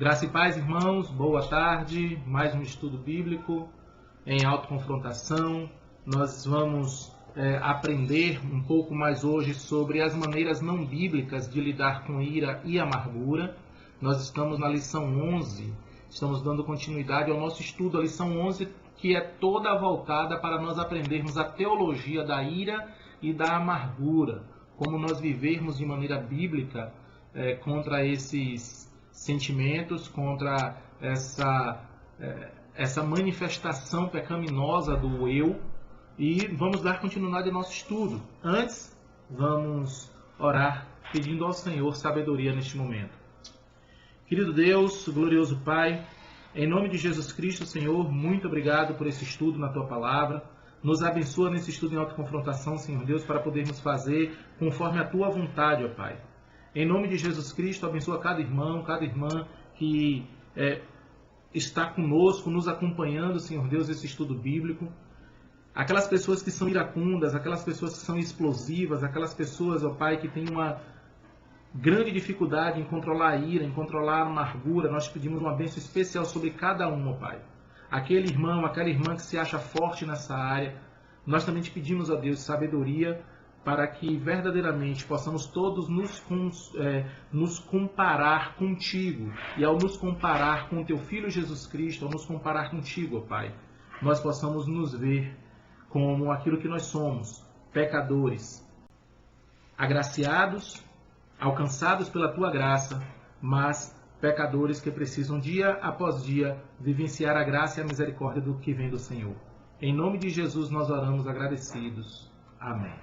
Graça e paz, irmãos, boa tarde. Mais um estudo bíblico em autoconfrontação. Nós vamos aprender um pouco mais hoje sobre as maneiras não bíblicas de lidar com ira e amargura. Nós estamos na lição 11, estamos dando continuidade ao nosso estudo, a lição 11, que é toda voltada para nós aprendermos a teologia da ira e da amargura, como nós vivermos de maneira bíblica contra esses sentimentos, contra essa manifestação pecaminosa do eu, e vamos dar continuidade ao nosso estudo. Antes, vamos orar pedindo ao Senhor sabedoria neste momento. Querido Deus, glorioso Pai, em nome de Jesus Cristo, Senhor, muito obrigado por esse estudo na Tua Palavra. Nos abençoa nesse estudo em autoconfrontação, Senhor Deus, para podermos fazer conforme a Tua vontade, ó Pai. Em nome de Jesus Cristo, abençoa cada irmão, cada irmã que está conosco, nos acompanhando, Senhor Deus, esse estudo bíblico. Aquelas pessoas que são iracundas, aquelas pessoas que são explosivas, aquelas pessoas, ó Pai, que têm uma grande dificuldade em controlar a ira, em controlar a amargura, nós pedimos uma bênção especial sobre cada um, ó Pai. Aquele irmão, aquela irmã que se acha forte nessa área, nós também te pedimos, ó Deus, sabedoria para que verdadeiramente possamos todos nos comparar contigo. E ao nos comparar com o Teu Filho Jesus Cristo, ao nos comparar contigo, ó Pai, nós possamos nos ver como aquilo que nós somos, pecadores, agraciados, alcançados pela Tua graça, mas pecadores que precisam dia após dia vivenciar a graça e a misericórdia do que vem do Senhor. Em nome de Jesus nós oramos agradecidos. Amém.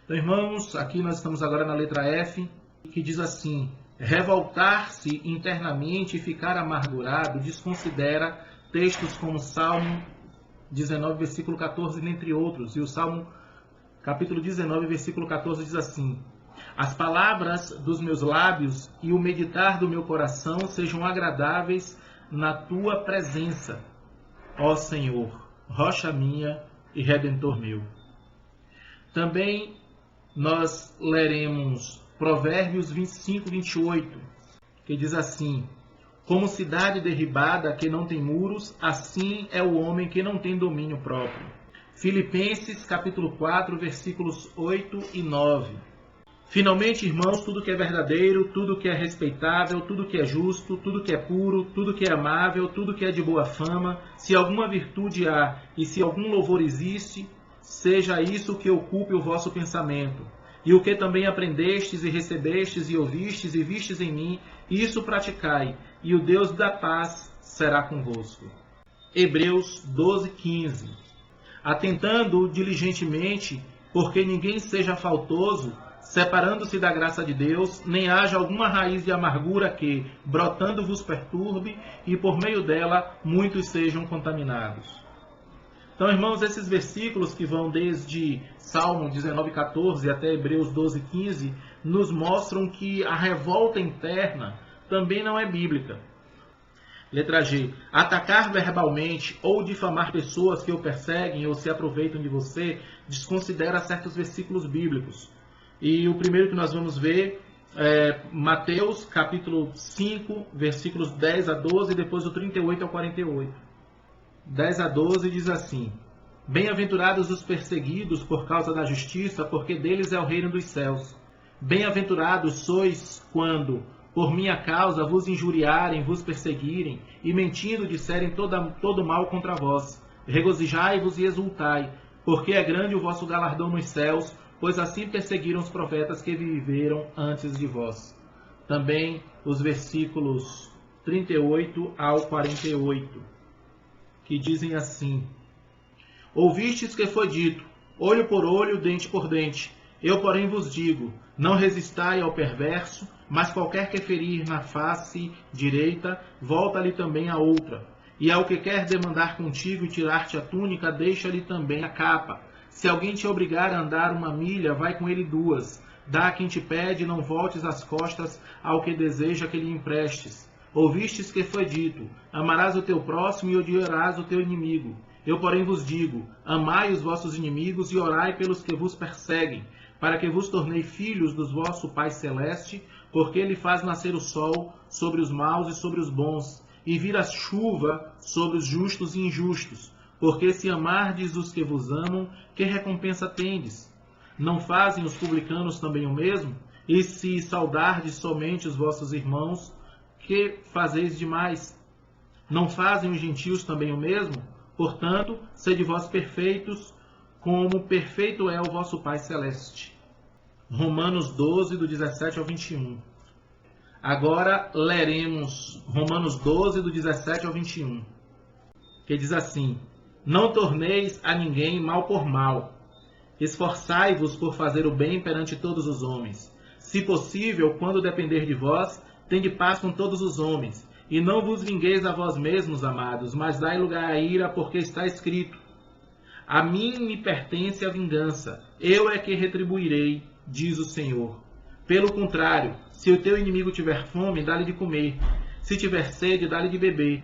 Então, irmãos, aqui nós estamos agora na letra F, que diz assim: revoltar-se internamente e ficar amargurado desconsidera textos como Salmo 19, versículo 14, dentre outros. E o Salmo capítulo 19, versículo 14 diz assim: as palavras dos meus lábios e o meditar do meu coração sejam agradáveis na Tua presença, ó Senhor, rocha minha e redentor meu. Também nós leremos Provérbios 25, 28, que diz assim: como cidade derribada que não tem muros, assim é o homem que não tem domínio próprio. Filipenses capítulo 4, versículos 8 e 9. Finalmente, irmãos, tudo que é verdadeiro, tudo que é respeitável, tudo que é justo, tudo que é puro, tudo que é amável, tudo que é de boa fama, se alguma virtude há e se algum louvor existe, seja isso que ocupe o vosso pensamento. E o que também aprendestes e recebestes e ouvistes e vistes em mim, isso praticai, e o Deus da paz será convosco. Hebreus 12, 15. Atentando diligentemente, porque ninguém seja faltoso, separando-se da graça de Deus, nem haja alguma raiz de amargura que, brotando, vos perturbe, e por meio dela muitos sejam contaminados. Então, irmãos, esses versículos que vão desde Salmo 19, 14 até Hebreus 12, 15, nos mostram que a revolta interna também não é bíblica. Letra G. Atacar verbalmente ou difamar pessoas que o perseguem ou se aproveitam de você desconsidera certos versículos bíblicos. E o primeiro que nós vamos ver é Mateus, capítulo 5, versículos 10 a 12, e depois do 38 ao 48. 10 a 12 diz assim: bem-aventurados os perseguidos por causa da justiça, porque deles é o reino dos céus. Bem-aventurados sois quando, por minha causa, vos injuriarem, vos perseguirem, e mentindo disserem todo mal contra vós. Regozijai-vos e exultai, porque é grande o vosso galardão nos céus, pois assim perseguiram os profetas que viveram antes de vós. Também os versículos 38 ao 48, que dizem assim: ouvistes que foi dito, olho por olho, dente por dente. Eu, porém, vos digo, não resistai ao perverso, mas qualquer que ferir na face direita, volta-lhe também a outra. E ao que quer demandar contigo e tirar-te a túnica, deixa-lhe também a capa. Se alguém te obrigar a andar 1 milha, vai com ele 2. Dá a quem te pede, não voltes as costas ao que deseja que lhe emprestes. Ouvistes que foi dito, amarás o teu próximo e odiarás o teu inimigo. Eu, porém, vos digo, amai os vossos inimigos e orai pelos que vos perseguem, para que vos tornei filhos do vosso Pai Celeste, porque ele faz nascer o sol sobre os maus e sobre os bons, e vira chuva sobre os justos e injustos. Porque se amardes os que vos amam, que recompensa tendes? Não fazem os publicanos também o mesmo? E se saudardes somente os vossos irmãos, que fazeis demais? Não fazem os gentios também o mesmo? Portanto, sede vós perfeitos, como perfeito é o vosso Pai Celeste. Romanos 12, do 17 ao 21. Agora leremos Romanos 12, do 17 ao 21, que diz assim: Não torneis a ninguém mal por mal. Esforçai-vos por fazer o bem perante todos os homens. Se possível, quando depender de vós, tende paz com todos os homens. E não vos vingueis a vós mesmos, amados, mas dai lugar à ira, porque está escrito: A mim me pertence a vingança, eu é que retribuirei, diz o Senhor. Pelo contrário, se o teu inimigo tiver fome, dá-lhe de comer. Se tiver sede, dá-lhe de beber.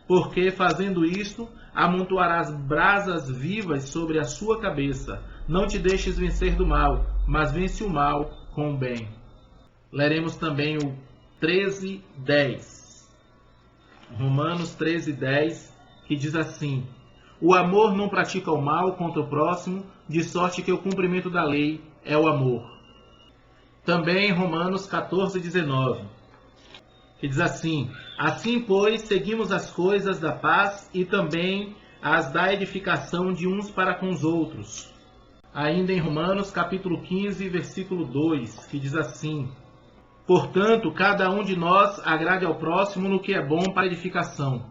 Porque, fazendo isto, amontoarás brasas vivas sobre a sua cabeça. Não te deixes vencer do mal, mas vence o mal com o bem. Leremos também o 13:10. Romanos 13:10, que diz assim: O amor não pratica o mal contra o próximo, de sorte que o cumprimento da lei é o amor. Também Romanos 14:19, que diz assim: Assim, pois, seguimos as coisas da paz e também as da edificação de uns para com os outros. Ainda em Romanos capítulo 15, versículo 2, que diz assim: Portanto, cada um de nós agrade ao próximo no que é bom para edificação.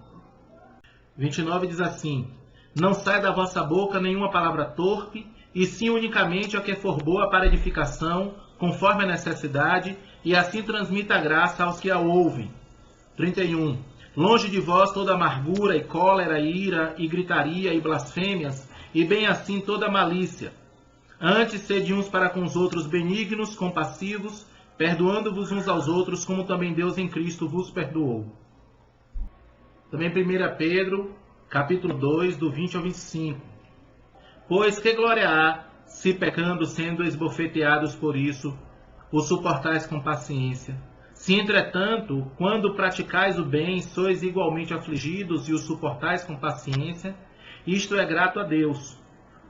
29 diz assim: Não sai da vossa boca nenhuma palavra torpe, e sim unicamente a que for boa para edificação, conforme a necessidade, e assim transmita a graça aos que a ouvem. 31. Longe de vós toda amargura e cólera, e ira, e gritaria, e blasfêmias, e bem assim toda malícia. Antes sede uns para com os outros benignos, compassivos, perdoando-vos uns aos outros, como também Deus em Cristo vos perdoou. Também 1 Pedro, capítulo 2, do 20 ao 25. Pois que glória há, se pecando, sendo esbofeteados por isso, o suportais com paciência. Se, entretanto, quando praticais o bem, sois igualmente afligidos e o suportais com paciência, isto é grato a Deus.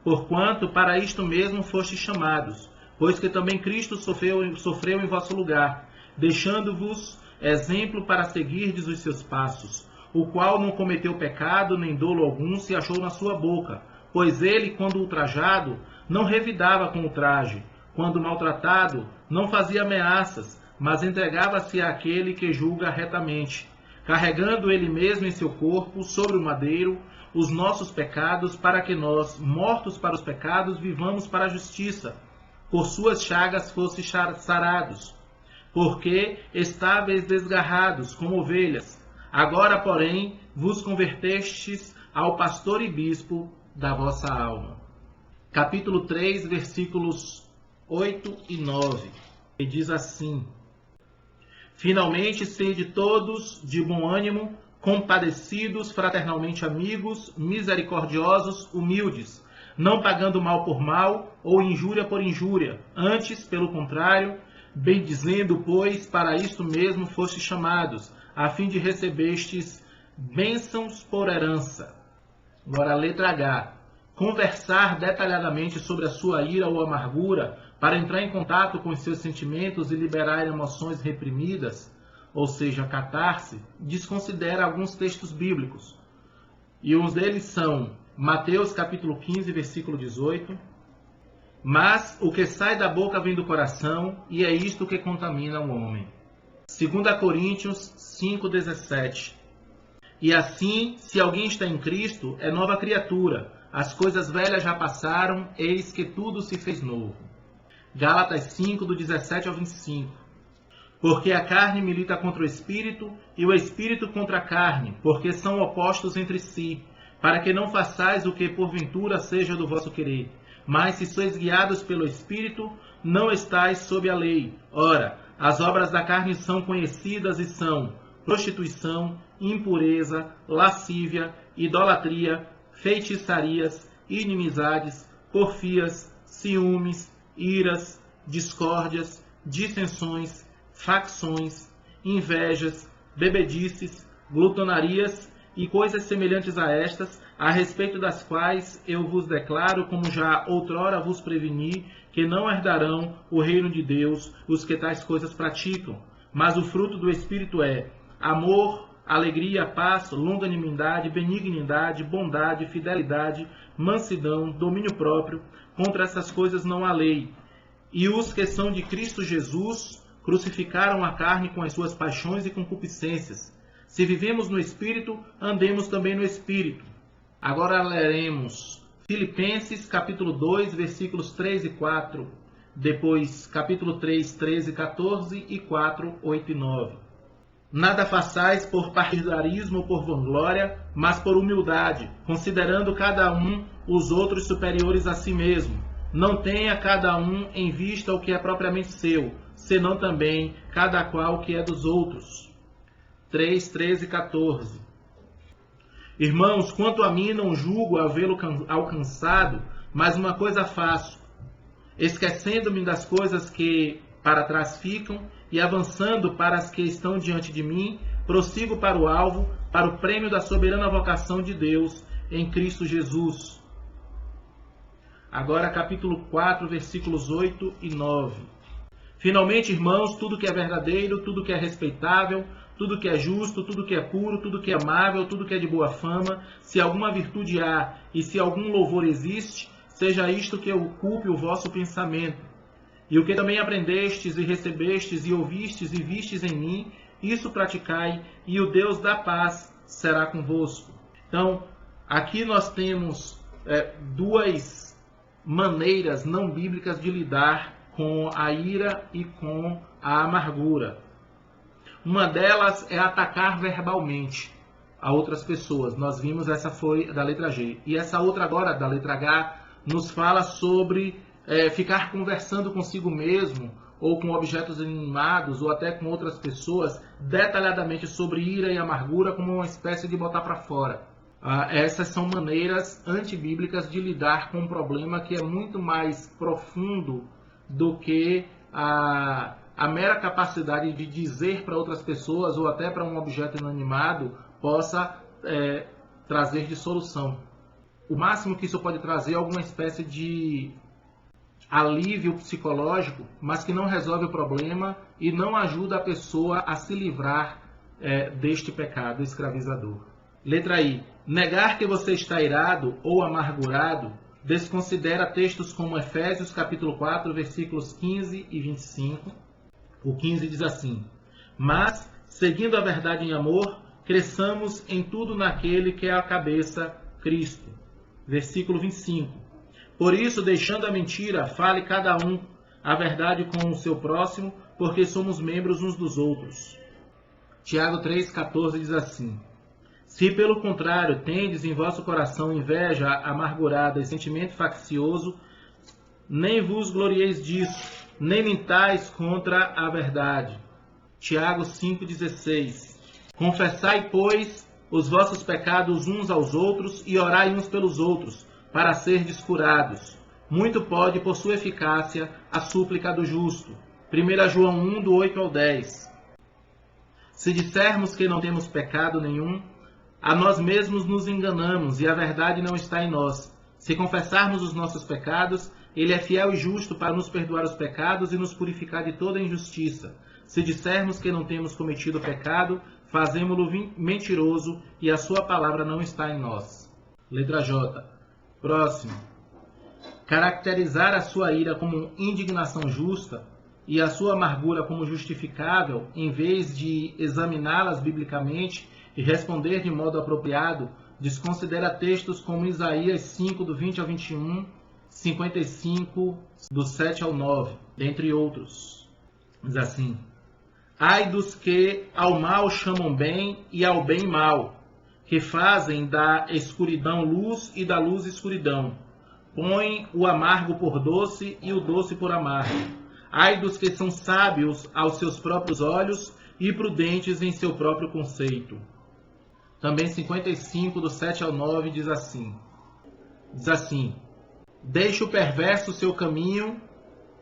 Porquanto para isto mesmo fostes chamados, pois que também Cristo sofreu em vosso lugar, deixando-vos exemplo para seguirdes os seus passos, o qual não cometeu pecado, nem dolo algum se achou na sua boca, pois ele, quando ultrajado, não revidava com ultraje, quando maltratado, não fazia ameaças, mas entregava-se àquele que julga retamente, carregando ele mesmo em seu corpo, sobre o madeiro, os nossos pecados, para que nós, mortos para os pecados, vivamos para a justiça. Por suas chagas fostes sarados, porque estáveis desgarrados como ovelhas. Agora, porém, vos convertestes ao pastor e bispo da vossa alma. Capítulo 3, versículos 8 e 9, que diz assim: Finalmente, sede todos de bom ânimo, compadecidos, fraternalmente amigos, misericordiosos, humildes, não pagando mal por mal ou injúria por injúria, antes, pelo contrário, bendizendo, pois para isto mesmo fostes chamados, a fim de recebestes bênçãos por herança. Agora a letra H. Conversar detalhadamente sobre a sua ira ou amargura para entrar em contato com os seus sentimentos e liberar emoções reprimidas, ou seja, catarse, desconsidera alguns textos bíblicos. E uns deles são Mateus capítulo 15, versículo 18. Mas o que sai da boca vem do coração, e é isto que contamina o homem. 2 Coríntios 5,17. E assim, se alguém está em Cristo, é nova criatura. As coisas velhas já passaram, eis que tudo se fez novo. Gálatas 5, do 17 ao 25. Porque a carne milita contra o Espírito, e o Espírito contra a carne, porque são opostos entre si, para que não façais o que porventura seja do vosso querer. Mas se sois guiados pelo Espírito, não estáis sob a lei. Ora, as obras da carne são conhecidas e são prostituição, impureza, lascívia, idolatria, feitiçarias, inimizades, porfias, ciúmes, iras, discórdias, dissensões, facções, invejas, bebedices, glutonarias e coisas semelhantes a estas, a respeito das quais eu vos declaro, como já outrora vos preveni, que não herdarão o reino de Deus os que tais coisas praticam. Mas o fruto do Espírito é amor, alegria, paz, longanimidade, benignidade, bondade, fidelidade, mansidão, domínio próprio. Contra essas coisas não há lei. E os que são de Cristo Jesus crucificaram a carne com as suas paixões e concupiscências. Se vivemos no Espírito, andemos também no Espírito. Agora leremos Filipenses capítulo 2, versículos 3 e 4. Depois capítulo 3, 13 e 14 e 4, 8 e 9. Nada façais por partidarismo ou por vanglória, mas por humildade, considerando cada um os outros superiores a si mesmo. Não tenha cada um em vista o que é propriamente seu, senão também cada qual o que é dos outros. 3, 13 e 14. Irmãos, quanto a mim, não julgo havê-lo alcançado, mas uma coisa faço, esquecendo-me das coisas que para trás ficam e avançando para as que estão diante de mim, prossigo para o alvo, para o prêmio da soberana vocação de Deus em Cristo Jesus. Agora capítulo 4, versículos 8 e 9. Finalmente, irmãos, tudo que é verdadeiro, tudo que é respeitável, tudo que é justo, tudo que é puro, tudo que é amável, tudo que é de boa fama, se alguma virtude há e se algum louvor existe, seja isto que ocupe o vosso pensamento. E o que também aprendestes e recebestes e ouvistes e vistes em mim, isso praticai, e o Deus da paz será convosco. Então, aqui nós temos duas maneiras não bíblicas de lidar com a ira e com a amargura. Uma delas é atacar verbalmente a outras pessoas. Nós vimos, essa foi da letra G. E essa outra agora, da letra H, nos fala sobre ficar conversando consigo mesmo, ou com objetos inanimados, ou até com outras pessoas, detalhadamente sobre ira e amargura, como uma espécie de botar para fora. Essas são maneiras antibíblicas de lidar com um problema que é muito mais profundo do que a mera capacidade de dizer para outras pessoas, ou até para um objeto inanimado, possa trazer de solução. O máximo que isso pode trazer é alguma espécie de alívio psicológico, mas que não resolve o problema e não ajuda a pessoa a se livrar deste pecado escravizador. Letra I. Negar que você está irado ou amargurado desconsidera textos como Efésios capítulo 4, versículos 15 e 25. O 15 diz assim: Mas, seguindo a verdade em amor, cresçamos em tudo naquele que é a cabeça, Cristo. Versículo 25. Por isso, deixando a mentira, fale cada um a verdade com o seu próximo, porque somos membros uns dos outros. Tiago 3,14 diz assim: Se pelo contrário tendes em vosso coração inveja amargurada e sentimento faccioso, nem vos glorieis disso, nem mintais contra a verdade. Tiago 5,16. Confessai, pois, os vossos pecados uns aos outros e orai uns pelos outros, para serdes curados. Muito pode, por sua eficácia, a súplica do justo. 1 João 1, do 8 ao 10. Se dissermos que não temos pecado nenhum, a nós mesmos nos enganamos e a verdade não está em nós. Se confessarmos os nossos pecados, Ele é fiel e justo para nos perdoar os pecados e nos purificar de toda injustiça. Se dissermos que não temos cometido pecado, fazemo-lo mentiroso e a sua palavra não está em nós. Letra J. Próximo. Caracterizar a sua ira como indignação justa e a sua amargura como justificável, em vez de examiná-las biblicamente e responder de modo apropriado, desconsidera textos como Isaías 5, do 20 ao 21, 55, do 7 ao 9, dentre outros. Diz assim: Ai dos que ao mal chamam bem e ao bem mal, que fazem da escuridão luz e da luz escuridão. Põem o amargo por doce e o doce por amargo. Ai dos que são sábios aos seus próprios olhos e prudentes em seu próprio conceito. Também 55, do 7 ao 9, diz assim: Deixa o perverso seu caminho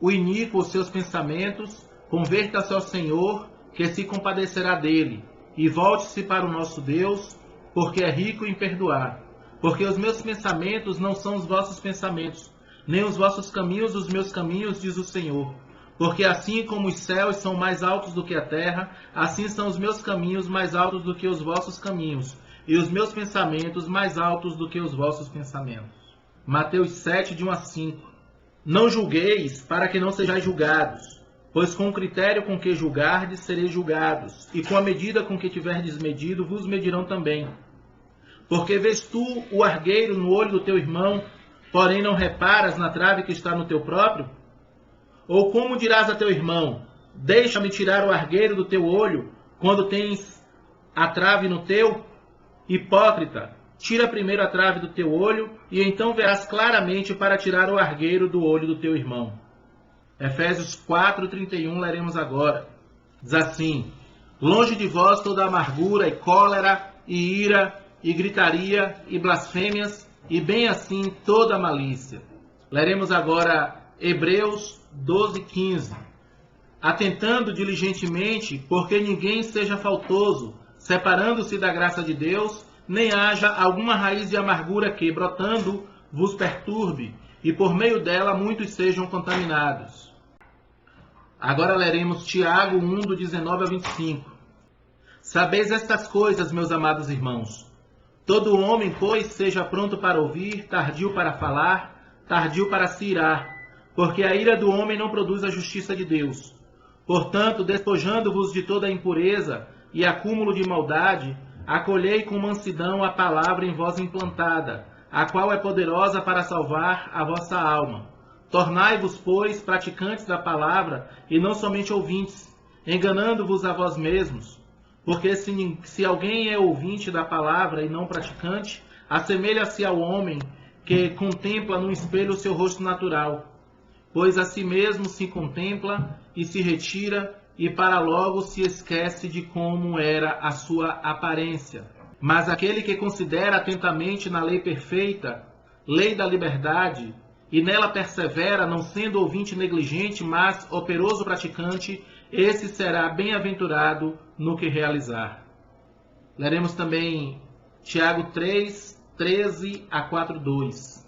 o iníquo os seus pensamentos, converta-se ao Senhor, que se compadecerá dele, e volte-se para o nosso Deus, porque é rico em perdoar. Porque os meus pensamentos não são os vossos pensamentos, nem os vossos caminhos os meus caminhos, diz o Senhor. Porque assim como os céus são mais altos do que a terra, assim são os meus caminhos mais altos do que os vossos caminhos, e os meus pensamentos mais altos do que os vossos pensamentos. Mateus 7, de 1 a 5. Não julgueis, para que não sejais julgados, pois com o critério com que julgardes, sereis julgados, e com a medida com que tiverdes medido, vos medirão também. Porque vês tu o argueiro no olho do teu irmão, porém não reparas na trave que está no teu próprio? Ou como dirás a teu irmão, deixa-me tirar o argueiro do teu olho, quando tens a trave no teu? Hipócrita, tira primeiro a trave do teu olho, e então verás claramente para tirar o argueiro do olho do teu irmão. Efésios 4:31 leremos agora. Diz assim: longe de vós toda amargura e cólera e ira e gritaria e blasfêmias, e bem assim toda malícia. Leremos agora Hebreus 12:15. Atentando diligentemente, porque ninguém seja faltoso, separando-se da graça de Deus, nem haja alguma raiz de amargura que, brotando, vos perturbe, e por meio dela muitos sejam contaminados. Agora leremos Tiago 1, do 19 a 25. Sabeis estas coisas, meus amados irmãos. Todo homem, pois, seja pronto para ouvir, tardio para falar, tardio para se irar, porque a ira do homem não produz a justiça de Deus. Portanto, despojando-vos de toda a impureza e acúmulo de maldade, acolhei com mansidão a palavra em vós implantada, a qual é poderosa para salvar a vossa alma. Tornai-vos, pois, praticantes da palavra, e não somente ouvintes, enganando-vos a vós mesmos. Porque se alguém é ouvinte da palavra e não praticante, assemelha-se ao homem que contempla no espelho o seu rosto natural. Pois a si mesmo se contempla e se retira, e para logo se esquece de como era a sua aparência. Mas aquele que considera atentamente na lei perfeita, lei da liberdade, e nela persevera, não sendo ouvinte negligente, mas operoso praticante, esse será bem-aventurado no que realizar. Leremos também Tiago 3, 13 a 4:2.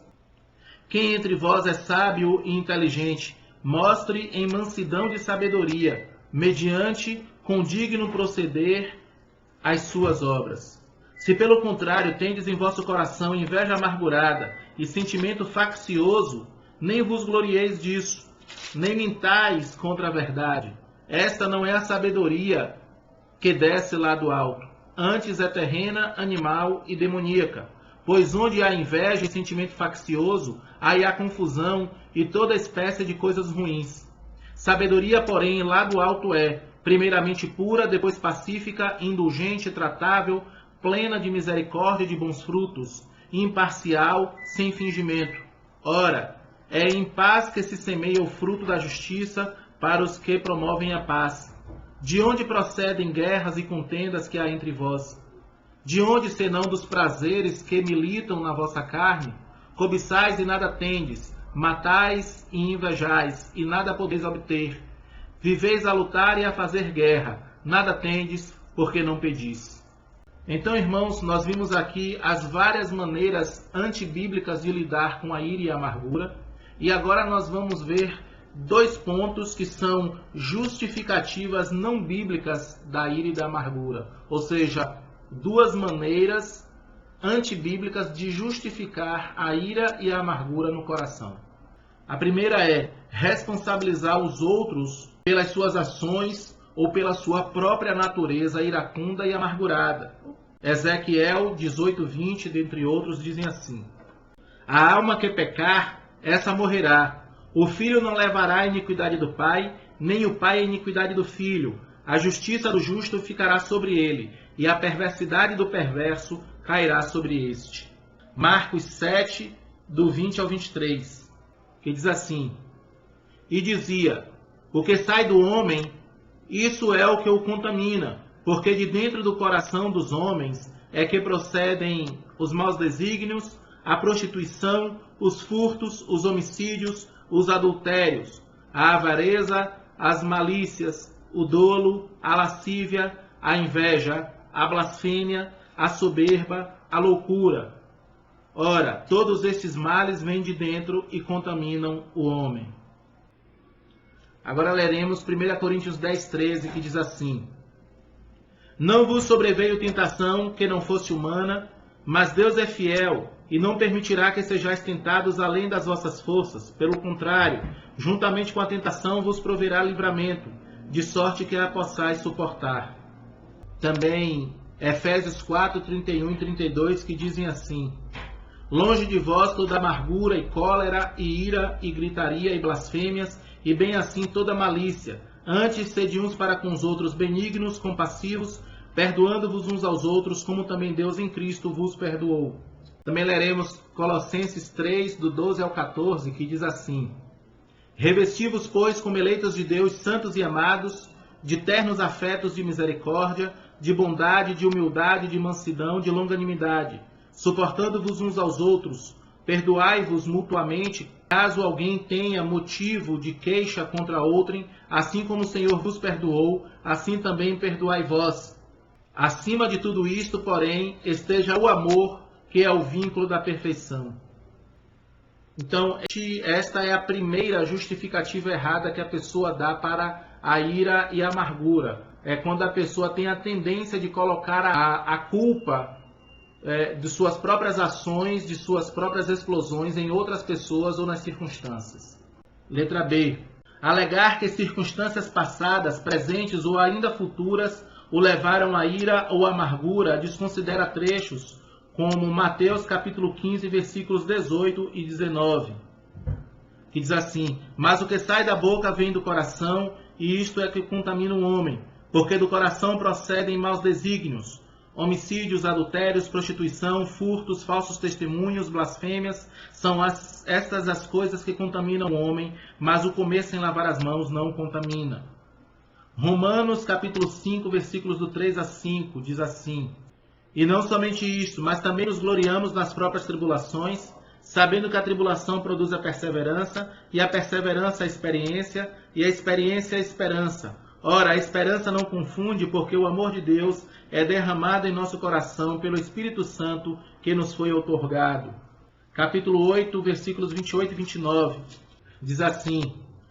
Quem entre vós é sábio e inteligente, mostre em mansidão de sabedoria, mediante condigno proceder as suas obras. Se pelo contrário tendes em vosso coração inveja amargurada e sentimento faccioso, nem vos glorieis disso, nem mintais contra a verdade. Esta não é a sabedoria que desce lá do alto, antes é terrena, animal e demoníaca. Pois onde há inveja e sentimento faccioso, aí há confusão e toda espécie de coisas ruins. Sabedoria, porém, lá do alto é, primeiramente pura, depois pacífica, indulgente, tratável, plena de misericórdia e de bons frutos, imparcial, sem fingimento. Ora, é em paz que se semeia o fruto da justiça para os que promovem a paz. De onde procedem guerras e contendas que há entre vós? De onde senão dos prazeres que militam na vossa carne? Cobiçais e nada tendes, matais e invejais, e nada podeis obter. Viveis a lutar e a fazer guerra, nada tendes, porque não pedis. Então, irmãos, nós vimos aqui as várias maneiras antibíblicas de lidar com a ira e a amargura, e agora nós vamos ver dois pontos que são justificativas não bíblicas da ira e da amargura, ou seja, duas maneiras antibíblicas de justificar a ira e a amargura no coração. A primeira é responsabilizar os outros pelas suas ações ou pela sua própria natureza iracunda e amargurada. Ezequiel 18:20, dentre outros, dizem assim: a alma que pecar, essa morrerá. O filho não levará a iniquidade do pai, nem o pai a iniquidade do filho. A justiça do justo ficará sobre ele, e a perversidade do perverso cairá sobre este. Marcos 7, do 20 ao 23, que diz assim: e dizia, o que sai do homem, isso é o que o contamina, porque de dentro do coração dos homens é que procedem os maus desígnios, a prostituição, os furtos, os homicídios, os adultérios, a avareza, as malícias, o dolo, a lascívia, a inveja, a blasfêmia, a soberba, a loucura. Ora, todos estes males vêm de dentro e contaminam o homem. Agora leremos 1 Coríntios 10:13, que diz assim: Não vos sobreveio tentação que não fosse humana, mas Deus é fiel e não permitirá que sejais tentados além das vossas forças. Pelo contrário, juntamente com a tentação vos proverá livramento, de sorte que a possais suportar. Também Efésios 4:31 e 32, que dizem assim: Longe de vós toda amargura e cólera e ira e gritaria e blasfêmias, e bem assim toda malícia. Antes sede uns para com os outros benignos, compassivos, perdoando-vos uns aos outros, como também Deus em Cristo vos perdoou. Também leremos Colossenses 3, do 12 ao 14, que diz assim: Revesti-vos, pois, como eleitos de Deus, santos e amados, de ternos afetos de misericórdia, de bondade, de humildade, de mansidão, de longanimidade, suportando-vos uns aos outros, perdoai-vos mutuamente, caso alguém tenha motivo de queixa contra outrem, assim como o Senhor vos perdoou, assim também perdoai vós. Acima de tudo isto, porém, esteja o amor, que é o vínculo da perfeição. Então, esta é a primeira justificativa errada que a pessoa dá para a ira e a amargura. É quando a pessoa tem a tendência de colocar a culpa de suas próprias ações, de suas próprias explosões em outras pessoas ou nas circunstâncias. Letra B. Alegar que circunstâncias passadas, presentes ou ainda futuras o levaram à ira ou à amargura, desconsidera trechos como Mateus capítulo 15, versículos 18 e 19, que diz assim: Mas o que sai da boca vem do coração, e isto é que contamina o homem, porque do coração procedem maus desígnios, homicídios, adultérios, prostituição, furtos, falsos testemunhos, blasfêmias, são estas as coisas que contaminam o homem, mas o comer sem lavar as mãos não o contamina. Romanos capítulo 5, versículos do 3 a 5, diz assim: E não somente isto, mas também nos gloriamos nas próprias tribulações, sabendo que a tribulação produz a perseverança, e a perseverança a experiência, e a experiência a esperança. Ora, a esperança não confunde, porque o amor de Deus é derramado em nosso coração pelo Espírito Santo que nos foi outorgado. Capítulo 8, versículos 28 e 29, diz assim: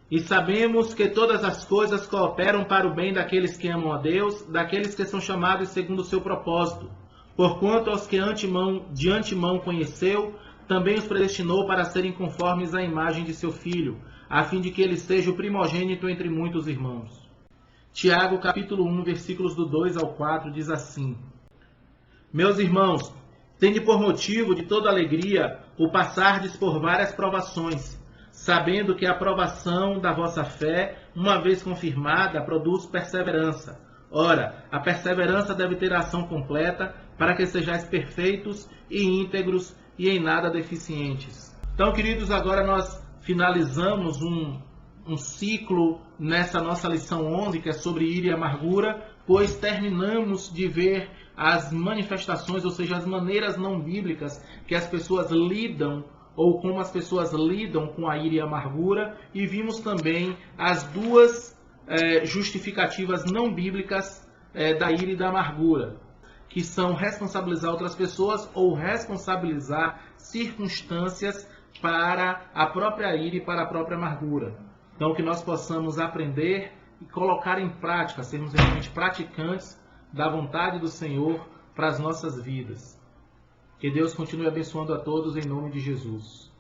E sabemos que todas as coisas cooperam para o bem daqueles que amam a Deus, daqueles que são chamados segundo o seu propósito. Porquanto aos que de antemão conheceu, também os predestinou para serem conformes à imagem de seu Filho, a fim de que ele seja o primogênito entre muitos irmãos. Tiago, capítulo 1, versículos do 2 ao 4, diz assim: Meus irmãos, tende por motivo de toda alegria o passardes por várias provações, sabendo que a provação da vossa fé, uma vez confirmada, produz perseverança. Ora, a perseverança deve ter a ação completa, para que sejais perfeitos e íntegros e em nada deficientes. Então, queridos, agora nós finalizamos um ciclo nessa nossa lição 11, que é sobre ira e amargura, pois terminamos de ver as manifestações, ou seja, as maneiras não bíblicas que as pessoas lidam, ou como as pessoas lidam com a ira e a amargura, e vimos também as duas justificativas não bíblicas da ira e da amargura, que são responsabilizar outras pessoas ou responsabilizar circunstâncias para a própria ira e para a própria amargura. Então, que nós possamos aprender e colocar em prática, sermos realmente praticantes da vontade do Senhor para as nossas vidas. Que Deus continue abençoando a todos em nome de Jesus.